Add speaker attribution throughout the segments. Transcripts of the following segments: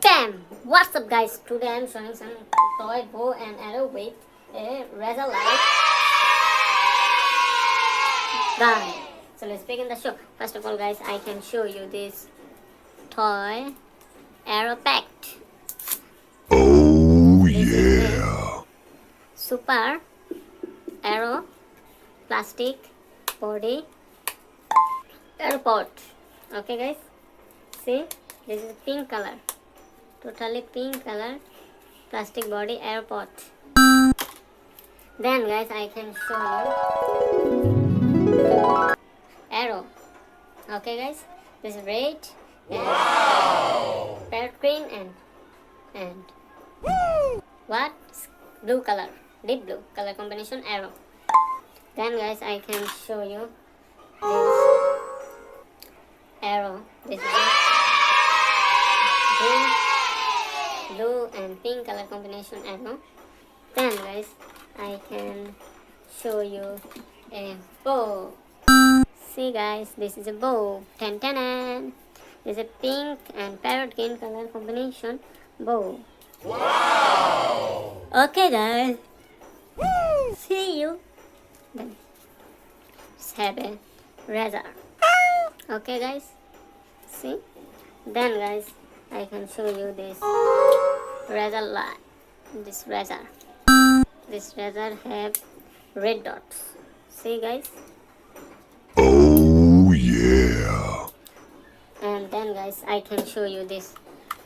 Speaker 1: Bam! What's up guys? Today I'm showing some toy bow and arrow with a razor light gun. So let's begin the show. First of all guys, I can show you this toy arrow packed.
Speaker 2: Oh
Speaker 1: This is
Speaker 2: yeah.
Speaker 1: a super arrow plastic body arrow pot. Okay guys, see, this is pink color, totally pink color plastic body arrow pot. Then guys, I can show you the arrow. Okay guys, this is red and parrot green and what, blue color, deep blue color combination arrow. Then guys, I can show you this arrow. This is a green, blue and pink color combination arrow. Then guys, I can show you a bow. See guys, this is a bow. Tan tan tan. This is a pink and parrot green color combination bow. Wow. Okay guys. See you. Then let's have a razor. Okay guys. See. Then guys, I can show you this razor light. This razor. This razor have red dots. See guys.
Speaker 2: Oh yeah.
Speaker 1: And then guys, I can show you this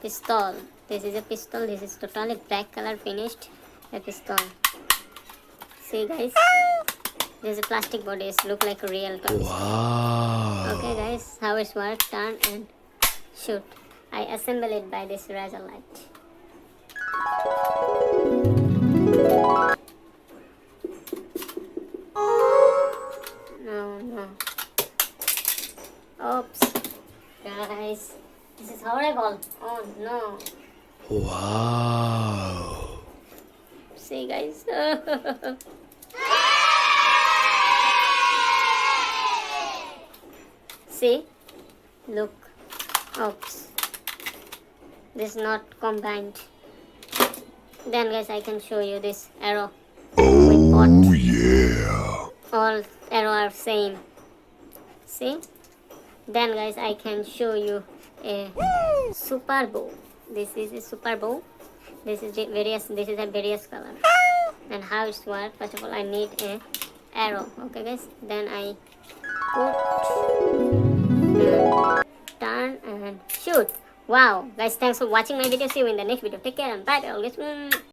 Speaker 1: pistol. This is a pistol. This is totally black color finished a pistol. See guys, this is a plastic body. It look like a real gun.
Speaker 2: Wow.
Speaker 1: Okay guys, how it works? Turn and shoot. I assemble it by this razor light. No. Oops. Guys, this is horrible. Oh no.
Speaker 2: Wow.
Speaker 1: See guys. See? Look. Oops. This is not combined. Then guys, I can show you this arrow with pot.
Speaker 2: Oh yeah.
Speaker 1: All arrow are same. See? Then guys, I can show you a super bow. This is a super bow. This is a various color. And how it works? First of all, I need a arrow. Okay guys. Then I put and turn and shoot. Wow guys, thanks for watching my video. See you in the next video. Take care and bye always.